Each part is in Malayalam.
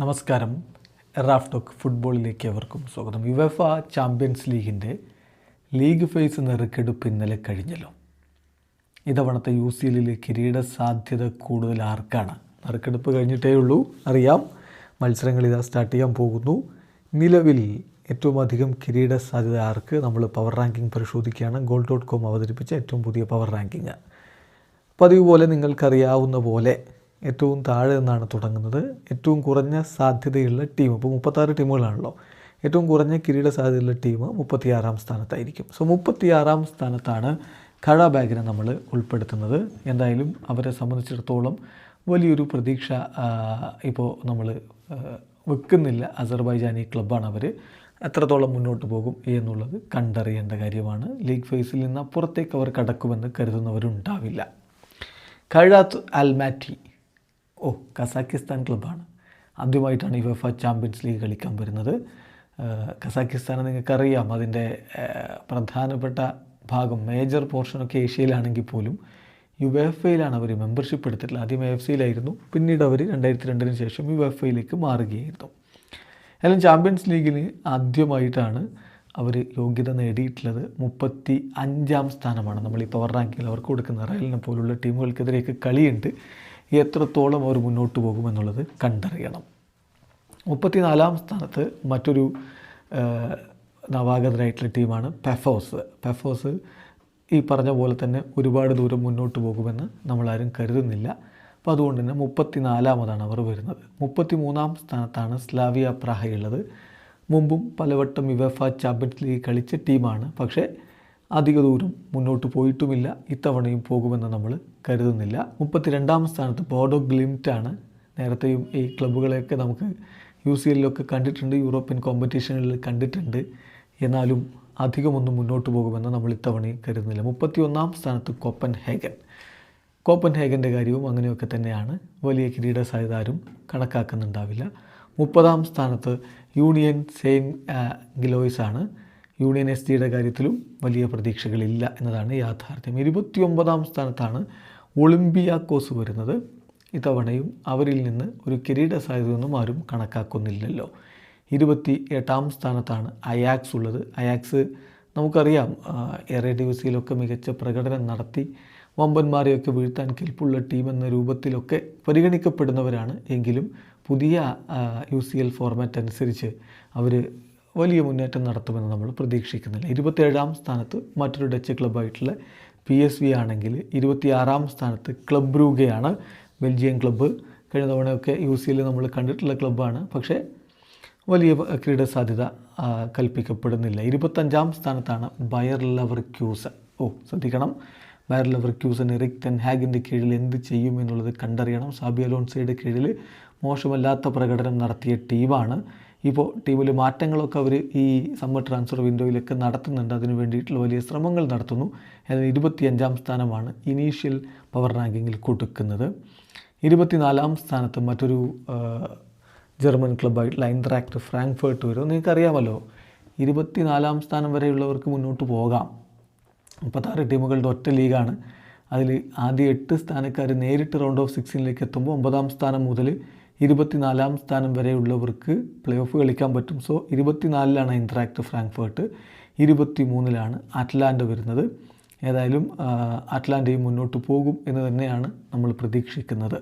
നമസ്കാരം. റാഫ് ടോക്ക് ഫുട്ബോളിലേക്ക് അവർക്കും സ്വാഗതം. യുവേഫ ചാമ്പ്യൻസ് ലീഗിൻ്റെ ലീഗ് ഫേസ് നറുക്കെടുപ്പ് ഇന്നലെ കഴിഞ്ഞല്ലോ. ഇത്തവണത്തെ UCL കിരീട സാധ്യത കൂടുതൽ ആർക്കാണ്? നറുക്കെടുപ്പ് കഴിഞ്ഞിട്ടേ ഉള്ളൂ, അറിയാം. മത്സരങ്ങൾ ഇതാ സ്റ്റാർട്ട് ചെയ്യാൻ പോകുന്നു. നിലവിൽ ഏറ്റവും അധികം കിരീട സാധ്യത ആർക്ക്? നമ്മൾ പവർ റാങ്കിങ് പരിശോധിക്കുകയാണ്. goal.com അവതരിപ്പിച്ച ഏറ്റവും പുതിയ പവർ റാങ്കിങ്. പതിവ് പോലെ നിങ്ങൾക്കറിയാവുന്ന പോലെ ഏറ്റവും താഴെ നിന്നാണ് തുടങ്ങുന്നത്. ഏറ്റവും കുറഞ്ഞ സാധ്യതയുള്ള ടീം, ഇപ്പോൾ 36 ടീമുകളാണല്ലോ. ഏറ്റവും കുറഞ്ഞ കിരീട സാധ്യതയുള്ള ടീം 36ാം സ്ഥാനത്തായിരിക്കും. 36ാം സ്ഥാനത്താണ് ഖറാബാഗിനെ നമ്മൾ ഉൾപ്പെടുത്തുന്നത്. എന്തായാലും അവരെ സംബന്ധിച്ചിടത്തോളം വലിയൊരു പ്രതീക്ഷ ഇപ്പോൾ നമ്മൾ വെക്കുന്നില്ല. അസർബൈജാനി ക്ലബ്ബാണ് അവർ. എത്രത്തോളം മുന്നോട്ട് പോകും എന്നുള്ളത് കണ്ടറിയേണ്ട കാര്യമാണ്. ലീഗ് ഫേസിൽ നിന്ന് അപ്പുറത്തേക്ക് അവർ കടക്കുമെന്ന് കരുതുന്നവരുണ്ടാവില്ല. ഖൈറാത്ത് അൽമാറ്റി കസാക്കിസ്ഥാൻ ക്ലബ്ബാണ്. ആദ്യമായിട്ടാണ് യുവേഫ ചാമ്പ്യൻസ് ലീഗ് കളിക്കാൻ വരുന്നത്. കസാക്കിസ്ഥാൻ നിങ്ങൾക്കറിയാം, അതിൻ്റെ പ്രധാനപ്പെട്ട ഭാഗം, മേജർ പോർഷനൊക്കെ ഏഷ്യയിലാണെങ്കിൽ പോലും യുവേഫയിലാണ് അവർ മെമ്പർഷിപ്പ് എടുത്തിട്ടുള്ളത്. ആദ്യം AFCയിലായിരുന്നു, പിന്നീട് അവർ 2002 ശേഷം യുവേഫയിലേക്ക് മാറുകയായിരുന്നു. എന്നാലും ചാമ്പ്യൻസ് ലീഗിന് ആദ്യമായിട്ടാണ് അവർ യോഗ്യത നേടിയിട്ടുള്ളത്. 35ാം സ്ഥാനമാണ് നമ്മൾ ഈ പവർ റാങ്കിങ്ങിൽ അവർക്ക് കൊടുക്കുന്ന. റയലിനെ പോലുള്ള ടീമുകൾക്കെതിരെയൊക്കെ കളിയുണ്ട്. എത്രത്തോളം അവർ മുന്നോട്ട് പോകുമെന്നുള്ളത് കണ്ടറിയണം. 34ാം സ്ഥാനത്ത് മറ്റൊരു നവാഗതരായിട്ടുള്ള ടീമാണ് പെഫോസ്. ഈ പറഞ്ഞ പോലെ തന്നെ ഒരുപാട് ദൂരം മുന്നോട്ട് പോകുമെന്ന് നമ്മളാരും കരുതുന്നില്ല. അപ്പോൾ അതുകൊണ്ട് തന്നെ 34ാമതാണ് അവർ വരുന്നത്. 33ാം സ്ഥാനത്താണ് സ്ലാവിയ പ്രാഹയുള്ളത്. മുമ്പും പലവട്ടം യുവേഫ ചാമ്പ്യൻസ് ലീഗ് കളിച്ച ടീമാണ്. പക്ഷേ അധിക ദൂരം മുന്നോട്ട് പോയിട്ടുമില്ല. ഇത്തവണയും പോകുമെന്ന് നമ്മൾ കരുതുന്നില്ല. 32ാം സ്ഥാനത്ത് ബോഡോ ഗ്ലിംറ്റാണ്. നേരത്തെയും ഈ ക്ലബ്ബുകളെയൊക്കെ നമുക്ക് UCLലൊക്കെ കണ്ടിട്ടുണ്ട്, യൂറോപ്യൻ കോമ്പറ്റീഷനുകളിൽ കണ്ടിട്ടുണ്ട്. എന്നാലും അധികമൊന്നും മുന്നോട്ട് പോകുമെന്ന് നമ്മൾ ഇത്തവണയും കരുതുന്നില്ല. 31ാം സ്ഥാനത്ത് കോപ്പൻഹേഗൻ്റെ കാര്യവും അങ്ങനെയൊക്കെ തന്നെയാണ്. വലിയ കിരീട സാധ്യത ആരും കണക്കാക്കുന്നുണ്ടാവില്ല. 30ാം സ്ഥാനത്ത് യൂണിയൻ സെയിൻറ്റ് ഗിലോയ്സ് ആണ്. യൂണിയൻ SGയുടെ കാര്യത്തിലും വലിയ പ്രതീക്ഷകളില്ല എന്നതാണ് യാഥാർത്ഥ്യം. 29ാം സ്ഥാനത്താണ് ഒളിമ്പിയാക്കോസ് വരുന്നത്. ഇത്തവണയും അവരിൽ നിന്ന് ഒരു കിരീട സാധ്യതയൊന്നും ആരും കണക്കാക്കുന്നില്ലല്ലോ. 28ാം സ്ഥാനത്താണ് അയാക്സ് ഉള്ളത്. അയാക്സ് നമുക്കറിയാം, എറഡിവിസിയിലൊക്കെ മികച്ച പ്രകടനം നടത്തി വമ്പന്മാരെയൊക്കെ വീഴ്ത്താൻ കെൽപ്പുള്ള ടീം എന്ന രൂപത്തിലൊക്കെ പരിഗണിക്കപ്പെടുന്നവരാണ്. എങ്കിലും പുതിയ UCL ഫോർമാറ്റ് അനുസരിച്ച് അവർ വലിയ മുന്നേറ്റം നടത്തുമെന്ന് നമ്മൾ പ്രതീക്ഷിക്കുന്നില്ല. 27ാം സ്ഥാനത്ത് മറ്റൊരു ഡച്ച് ക്ലബ്ബായിട്ടുള്ള PSV ആണെങ്കിൽ 26ാം സ്ഥാനത്ത് ക്ലബ് ബ്രൂഗയാണ്, ബെൽജിയം ക്ലബ്ബ്. കഴിഞ്ഞ തവണയൊക്കെ UCL നമ്മൾ കണ്ടിട്ടുള്ള ക്ലബ്ബാണ്. പക്ഷേ വലിയ കിരീട സാധ്യത കൽപ്പിക്കപ്പെടുന്നില്ല. 25ാം സ്ഥാനത്താണ് ബയർ ലെവർക്യൂസൻ. ശ്രദ്ധിക്കണം, ബയർ ലെവർക്യൂസൻ എറിക് ടെൻ ഹാഗിൻ്റെ കീഴിൽ എന്ത് ചെയ്യും എന്നുള്ളത് കണ്ടറിയണം. സാബി അലോൺസോയുടെ കീഴിൽ മോശമല്ലാത്ത പ്രകടനം നടത്തിയ ടീമാണ്. ഇപ്പോൾ ടീമിൽ മാറ്റങ്ങളൊക്കെ അവർ ഈ സമ്മർ ട്രാൻസ്ഫർ വിൻഡോയിലൊക്കെ നടത്തുന്നുണ്ട്. അതിന് വേണ്ടിയിട്ടുള്ള വലിയ ശ്രമങ്ങൾ നടത്തുന്നു. എന്നാൽ 25ാം സ്ഥാനമാണ് ഇനീഷ്യൽ പവർ റാങ്കിങ്ങിൽ കൊടുക്കുന്നത്. 24ാം സ്ഥാനത്ത് മറ്റൊരു ജർമ്മൻ ക്ലബ്ബായിട്ടുള്ള ഐൻട്രാക്ട് ഫ്രാങ്ക്ഫർട്ട് വരും. നിങ്ങൾക്കറിയാമല്ലോ, 24ാം സ്ഥാനം വരെയുള്ളവർക്ക് മുന്നോട്ട് പോകാം. 36 ടീമുകളുടെ ഒറ്റ ലീഗാണ്. അതിൽ ആദ്യ 8 സ്ഥാനക്കാർ നേരിട്ട് റൗണ്ട് ഓഫ് 16ലേക്ക് എത്തുമ്പോൾ 9ാം സ്ഥാനം മുതൽ 24ാം സ്ഥാനം വരെയുള്ളവർക്ക് പ്ലേ ഓഫ് കളിക്കാൻ പറ്റും. 24ലാണ് ഐൻട്രാക്ട് ഫ്രാങ്ക്ഫർട്ട്, 23ലാണ് അറ്റ്ലാൻ്റ വരുന്നത്. ഏതായാലും അറ്റ്ലാൻ്റയും മുന്നോട്ട് പോകും എന്ന് തന്നെയാണ് നമ്മൾ പ്രതീക്ഷിക്കുന്നത്.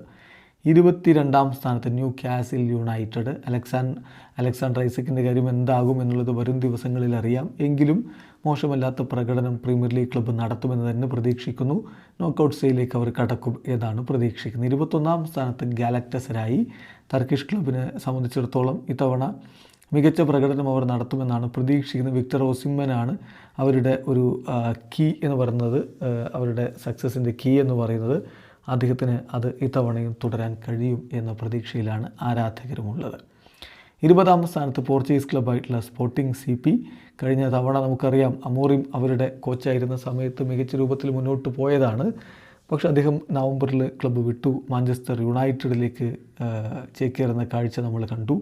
22ാം സ്ഥാനത്ത് ന്യൂ കാസിൽ യുണൈറ്റഡ്. അലക്സാണ്ടർ ഐസക്കിൻ്റെ കാര്യം എന്താകും എന്നുള്ളത് വരും ദിവസങ്ങളിൽ അറിയാം. എങ്കിലും മോശമല്ലാത്ത പ്രകടനം പ്രീമിയർ ലീഗ് ക്ലബ്ബ് നടത്തുമെന്ന് തന്നെ പ്രതീക്ഷിക്കുന്നു. നോക്കൗട്ട് സ്റ്റേജിലേക്ക് അവർ കടക്കും എന്നാണ് പ്രതീക്ഷിക്കുന്നത്. 21ാം സ്ഥാനത്ത് ഗാലക്ടസറായി. ടർക്കിഷ് ക്ലബിനെ സംബന്ധിച്ചിടത്തോളം ഇത്തവണ മികച്ച പ്രകടനം അവർ നടത്തുമെന്നാണ് പ്രതീക്ഷിക്കുന്നത്. വിക്ടർ ഓസിമ്മനാണ് അവരുടെ ഒരു കീ എന്ന് പറയുന്നത്, അവരുടെ സക്സസിൻ്റെ കീ എന്ന് പറയുന്നത്. അദ്ദേഹത്തിന് അത് ഇത്തവണയും തുടരാൻ കഴിയും എന്ന പ്രതീക്ഷയിലാണ് ആരാധകരുമുള്ളത്. 20ാം സ്ഥാനത്ത് പോർച്ചുഗീസ് ക്ലബ്ബായിട്ടുള്ള സ്പോർട്ടിംഗ് CP. കഴിഞ്ഞ തവണ നമുക്കറിയാം, അമോറിം അവരുടെ കോച്ചായിരുന്ന സമയത്ത് മികച്ച രൂപത്തിൽ മുന്നോട്ട് പോയതാണ്. പക്ഷേ അദ്ദേഹം നവംബറിൽ ക്ലബ്ബ് വിട്ടു. മാഞ്ചസ്റ്റർ യുണൈറ്റഡിലേക്ക് ചേക്കേറുന്ന കാഴ്ച നമ്മൾ കണ്ടു.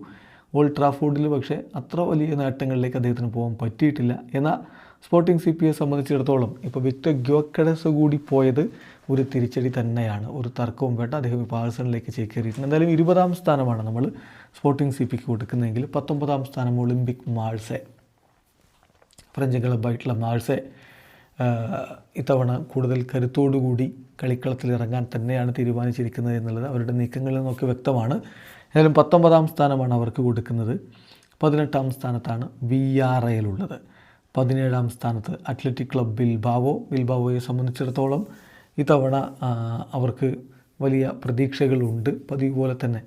ഓൾഡ് ട്രാഫോർഡിൽ പക്ഷേ അത്ര വലിയ നേട്ടങ്ങളിലേക്ക് അദ്ദേഹത്തിന് പോകാൻ പറ്റിയിട്ടില്ല. എന്നാൽ സ്പോർട്ടിംഗ് CPയെ സംബന്ധിച്ചിടത്തോളം ഇപ്പോൾ വിക്ടർ ഗ്യോക്കഡസ് കൂടി പോയത് ഒരു തിരിച്ചടി തന്നെയാണ്. ഒരു തർക്കവും വേണ്ട. അദ്ദേഹം ഇപ്പോൾ ആഴ്സണലിലേക്ക് ചേക്കേറിയിട്ടുണ്ട്. എന്തായാലും 20ാം സ്ഥാനമാണ് നമ്മൾ സ്പോർട്ടിംഗ് CPക്ക് കൊടുക്കുന്നതെങ്കിൽ 19-ാം സ്ഥാനം ഒളിമ്പിക് മാഴ്സെ, ഫ്രഞ്ച് ക്ലബ്ബായിട്ടുള്ള മാഴ്സെ ഇത്തവണ കൂടുതൽ കരുത്തോടുകൂടി കളിക്കളത്തിൽ ഇറങ്ങാൻ തന്നെയാണ് തീരുമാനിച്ചിരിക്കുന്നത് എന്നുള്ളത് അവരുടെ നീക്കങ്ങളിൽ നിന്നൊക്കെ വ്യക്തമാണ്. ഏതായാലും 19-ാം സ്ഥാനമാണ് അവർക്ക് കൊടുക്കുന്നത്. 18-ാം സ്ഥാനത്താണ് VRL ഉള്ളത്. 17-ാം സ്ഥാനത്ത് അത്ലറ്റിക് ക്ലബ് ബിൽബാവോയെ സംബന്ധിച്ചിടത്തോളം ഇത്തവണ അവർക്ക് വലിയ പ്രതീക്ഷകളുണ്ട്. പതിവ് പോലെ തന്നെ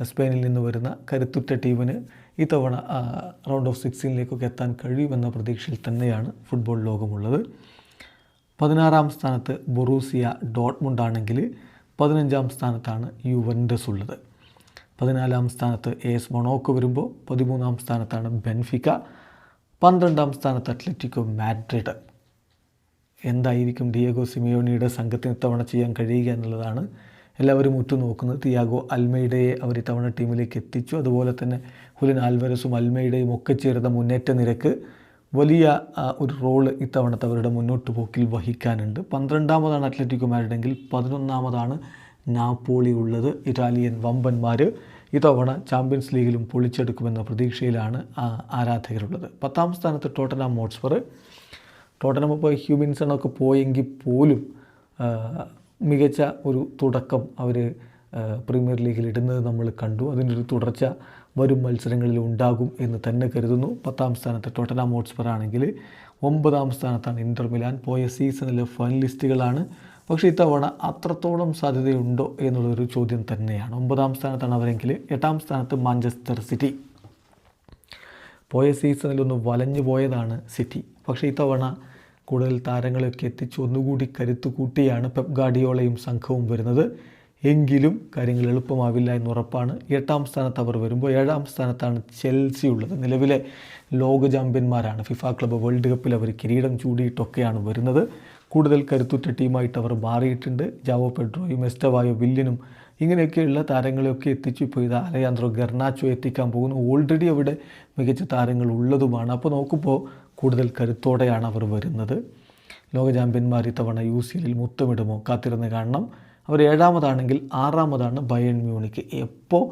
സ്പെയിനിൽ നിന്ന് വരുന്ന കരുത്തുറ്റ ടീമിന് ഇത്തവണ റൗണ്ട് ഓഫ് 16 എത്താൻ കഴിയുമെന്ന പ്രതീക്ഷയിൽ തന്നെയാണ് ഫുട്ബോൾ ലോകമുള്ളത്. 16-ാം സ്ഥാനത്ത് ബൊറൂസിയ ഡോട്ട്മുണ്ട് ആണെങ്കിൽ 15-ാം സ്ഥാനത്താണ് യുവൻറ്റസ് ഉള്ളത്. 14-ാം സ്ഥാനത്ത് AS മൊണോക്കോ വരുമ്പോൾ 13-ാം സ്ഥാനത്താണ് ബെൻഫിക്ക. 12-ാം സ്ഥാനത്ത് അത്ലറ്റിക്കോ മാഡ്രിഡ്. എന്തായിരിക്കും ഡിയേഗോ സിമിയോണിയുടെ സംഘത്തിന് ഇത്തവണ ചെയ്യാൻ കഴിയുക എന്നുള്ളതാണ് എല്ലാവരും ഉറ്റുനോക്കുന്നത്. തിയാഗോ അൽമൈഡയെ അവർ ഇത്തവണ ടീമിലേക്ക് എത്തിച്ചു. അതുപോലെ തന്നെ ഹുലിൻ ആൽവരസും അൽമൈഡയും ഒക്കെ ചേർന്ന മുന്നേറ്റ നിരക്ക് വലിയ ഒരു റോള് ഇത്തവണത്തെ അവരുടെ മുന്നോട്ട് പോക്കിൽ വഹിക്കാനുണ്ട്. 12-ാമതാണ് അത്ലറ്റിക്കോ മാഡ്രിഡെങ്കിൽ 11-ാമതാണ് നാപ്പോളി ഉള്ളത്. ഇറ്റാലിയൻ വമ്പന്മാർ ഇത്തവണ ചാമ്പ്യൻസ് ലീഗിലും പൊളിച്ചെടുക്കുമെന്ന പ്രതീക്ഷയിലാണ് ആരാധകരുള്ളത്. 10-ാം സ്ഥാനത്ത് ടോട്ടനാം ഹോട്ട്സ്പർ. ടോട്ടനം ഇപ്പോൾ ഹ്യൂമിൻസണൊക്കെ പോയെങ്കിൽ പോലും മികച്ച ഒരു തുടക്കം അവർ പ്രീമിയർ ലീഗിൽ ഇടുന്നത് നമ്മൾ കണ്ടു. അതിൻ്റെ ഒരു തുടർച്ച വരും മത്സരങ്ങളിൽ ഉണ്ടാകും എന്ന് തന്നെ കരുതുന്നു. 10-ാം സ്ഥാനത്ത് ടോട്ടനാം ഹോട്ട്സ്പർ ആണെങ്കിൽ 9-ാം സ്ഥാനത്താണ് ഇൻ്റർ മിലാൻ. പോയ സീസണിലെ ഫൈനലിസ്റ്റുകളാണ്. പക്ഷേ ഇത്തവണ അത്രത്തോളം സാധ്യതയുണ്ടോ എന്നുള്ളൊരു ചോദ്യം തന്നെയാണ്. 9-ാം സ്ഥാനത്താണ് അവരെങ്കിൽ 8-ാം സ്ഥാനത്ത് മാഞ്ചസ്റ്റർ സിറ്റി. പോയ സീസണിലൊന്ന് വലഞ്ഞു പോയതാണ് സിറ്റി. പക്ഷേ ഇത്തവണ കൂടുതൽ താരങ്ങളെയൊക്കെ എത്തിച്ച് ഒന്നുകൂടി കരുത്തു കൂട്ടിയാണ് പെപ് ഗാർഡിയോളയും സംഘവും വരുന്നത്. എങ്കിലും കാര്യങ്ങൾ എളുപ്പമാവില്ല എന്നുറപ്പാണ്. 8-ാം സ്ഥാനത്ത് അവർ വരുമ്പോൾ 7-ാം സ്ഥാനത്താണ് ചെൽസി ഉള്ളത്. നിലവിലെ ലോക ചാമ്പ്യന്മാരാണ്. ഫിഫ ക്ലബ്ബ് വേൾഡ് കപ്പിൽ അവർ കിരീടം ചൂടിയിട്ടൊക്കെയാണ് വരുന്നത്. കൂടുതൽ കരുത്തുറ്റ ടീമായിട്ട് അവർ മാറിയിട്ടുണ്ട്. ജാവോ പെഡ്രോയും എസ്റ്റവായോ വില്യനും ഇങ്ങനെയൊക്കെയുള്ള താരങ്ങളെയൊക്കെ എത്തിച്ചു. ഇപ്പോൾ ഇത് അലയാൻഡ്രോ ഗർനാച്ചോ എത്തിക്കാൻ പോകുന്നു. ഓൾറെഡി അവിടെ മികച്ച താരങ്ങൾ ഉള്ളതുമാണ്. അപ്പോൾ നോക്കുമ്പോൾ കൂടുതൽ കരുത്തോടെയാണ് അവർ വരുന്നത്. ലോക ചാമ്പ്യന്മാർ ഇത്തവണ UCL മുത്തമിടുമോ കാത്തിരുന്ന് കാണണം. അവർ 7-ാമതാണെങ്കിൽ 6-ാമതാണ് ബയേൺ മ്യൂണിക്ക്. എപ്പോൾ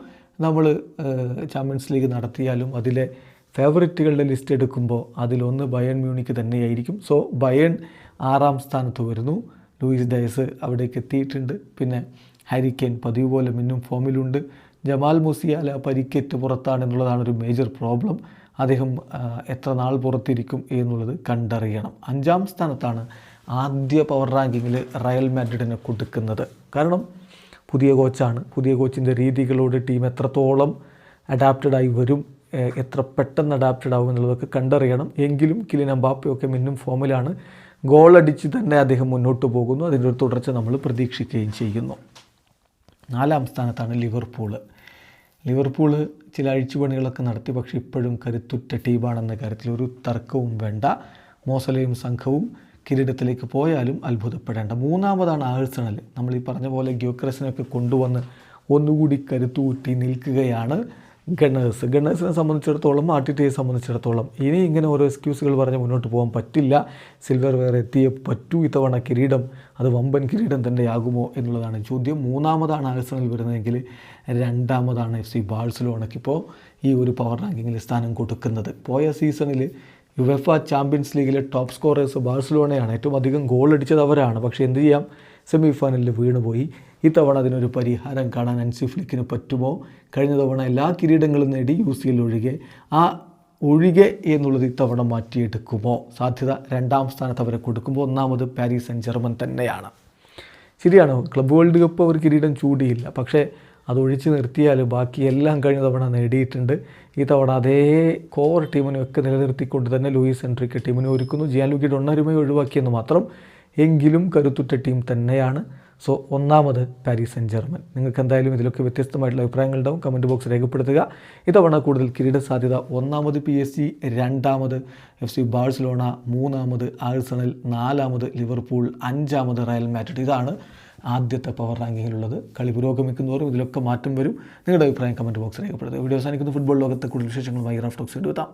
നമ്മൾ ചാമ്പ്യൻസ് ലീഗ് നടത്തിയാലും അതിലെ ഫേവറിറ്റുകളുടെ ലിസ്റ്റ് എടുക്കുമ്പോൾ അതിലൊന്ന് ബയേൺ മ്യൂണിക്ക് തന്നെയായിരിക്കും. സോ ബയേൺ 6-ാം സ്ഥാനത്ത് വരുന്നു. ലൂയിസ് ഡയസ് അവിടേക്ക് എത്തിയിട്ടുണ്ട്. പിന്നെ ഹാരി കെയ്ൻ പതിവ് പോലെ മിന്നും ഫോമിലുണ്ട്. ജമാൽ മുസിയാല പരിക്കേറ്റ് പുറത്താണെന്നുള്ളതാണ് ഒരു മേജർ പ്രോബ്ലം. അദ്ദേഹം എത്ര നാൾ പുറത്തിരിക്കും എന്നുള്ളത് കണ്ടറിയണം. 5-ാം സ്ഥാനത്താണ് ആദ്യ പവർ റാങ്കിങ്ങിൽ റയൽ മാഡ്രിഡിനെ കൊടുക്കുന്നത്. കാരണം പുതിയ കോച്ചാണ്. പുതിയ കോച്ചിൻ്റെ രീതികളോട് ടീം എത്രത്തോളം അഡാപ്റ്റഡായി വരും, എത്ര പെട്ടെന്ന് അഡാപ്റ്റഡ് ആവും എന്നുള്ളതൊക്കെ കണ്ടറിയണം. എങ്കിലും കിലിയൻ എംബാപ്പയൊക്കെ മിന്നും ഫോമിലാണ്. ഗോളടിച്ച് തന്നെ അദ്ദേഹം മുന്നോട്ട് പോകുന്നു. അതിൻ്റെ ഒരു തുടർച്ച നമ്മൾ പ്രതീക്ഷിക്കുകയും ചെയ്യുന്നു. 4-ാം സ്ഥാനത്താണ് ലിവർപൂൾ ചില അഴിച്ചുപണികളൊക്കെ നടത്തി. പക്ഷേ ഇപ്പോഴും കരുത്തുറ്റ ടീമാണെന്ന കാര്യത്തിൽ ഒരു തർക്കവും വേണ്ട. മോസലയും സംഘവും കിരീടത്തിലേക്ക് പോയാലും അത്ഭുതപ്പെടേണ്ട. 3-ാമതാണ് ആഴ്സണൽ. നമ്മൾ ഈ പറഞ്ഞ പോലെ ഗ്യോക്രസിനൊക്കെ കൊണ്ടുവന്ന് ഒന്നുകൂടി കരുത്തുകൂട്ടി നിൽക്കുകയാണ് ഗണ്ണേഴ്സിനെ സംബന്ധിച്ചിടത്തോളം, ആർട്ടിറ്റയെ സംബന്ധിച്ചിടത്തോളം ഇനി ഇങ്ങനെ ഓരോ എക്സ്ക്യൂസുകൾ പറഞ്ഞ് മുന്നോട്ട് പോകാൻ പറ്റില്ല. സിൽവർ വെയർ എത്തിയേ പറ്റൂ. ഇത്തവണ കിരീടം അത് വമ്പൻ കിരീടം തന്നെയാകുമോ എന്നുള്ളതാണ് ചോദ്യം. 3-ാമതാണ് ആഴ്സണൽ വരുന്നതെങ്കിൽ 2-ാമതാണ് FC ബാഴ്സലോണയ്ക്കിപ്പോൾ ഈ ഒരു പവർ റാങ്കിങ്ങിൽ സ്ഥാനം കൊടുക്കുന്നത്. പോയ സീസണിൽ യുവേഫ ചാമ്പ്യൻസ് ലീഗിലെ ടോപ്പ് സ്കോറേഴ്സ് ബാഴ്സലോണയാണ്. ഏറ്റവും അധികം ഗോൾ അടിച്ചത് അവരാണ്. പക്ഷേ എന്ത് ചെയ്യാം, സെമി ഫൈനലിൽ വീണുപോയി. ഇത്തവണ അതിനൊരു പരിഹാരം കാണാൻ ഹൻസി ഫ്ലിക്കിന് പറ്റുമോ? കഴിഞ്ഞ തവണ എല്ലാ കിരീടങ്ങളും നേടി UCL ഒഴികെ എന്നുള്ളത് ഇത്തവണ മാറ്റിയെടുക്കുമോ? സാധ്യത 2-ാം സ്ഥാനത്ത് അവരെ കൊടുക്കുമ്പോൾ 1-ാമത് പാരീസ് സെന്റ് ജർമ്മൻ തന്നെയാണ്. ശരിയാണ്, ക്ലബ്ബ് വേൾഡ് കപ്പ് അവർ കിരീടം ചൂടിയില്ല. പക്ഷേ അതൊഴിച്ച് നിർത്തിയാൽ ബാക്കിയെല്ലാം കഴിഞ്ഞ തവണ നേടിയിട്ടുണ്ട്. ഈ തവണ അതേ കോർ ടീമിനെയൊക്കെ നിലനിർത്തിക്കൊണ്ട് തന്നെ ലൂയിസ് എൻട്രിക്ക് ടീമിനെ ഒരുക്കുന്നു. ജിയാൻലുക്കി ഡൊണ്ണാരുമയെ ഒഴിവാക്കിയെന്ന് മാത്രം. എങ്കിലും കരുത്തുറ്റ ടീം തന്നെയാണ്. സോ 1-ാമത് പാരീസ് സെന്റ് ജർമ്മൻ. നിങ്ങൾക്ക് എന്തായാലും ഇതിലൊക്കെ വ്യത്യസ്തമായിട്ടുള്ള അഭിപ്രായങ്ങളുണ്ടാവും. കമൻറ്റ് ബോക്സ് രേഖപ്പെടുത്തുക. ഇത്തവണ കൂടുതൽ കിരീട സാധ്യത 1-ാമത് PSG, 2-ാമത് FC ബാഴ്സലോണ, 3-ാമത് ആഴ്സണൽ, 4-ാമത് ലിവർപൂൾ, 5-ാമത് റയൽ മാഡ്രിഡ്. ഇതാണ് ആദ്യത്തെ പവർ റാങ്കിങ്ങിലുള്ളത്. കളി പുരോഗമിക്കുന്നവരും ഇതിലൊക്കെ മാറ്റം വരും. നിങ്ങളുടെ അഭിപ്രായം കമൻറ്റ് ബോക്സ് രേഖപ്പെടുത്തുക. വീഡിയോ അവസാനിക്കുന്ന ഫുട്ബോൾ ലോകത്തെ കൂടുതൽ വിശേഷങ്ങളുമായി റാഫ് ടോക്സ് എത്താം.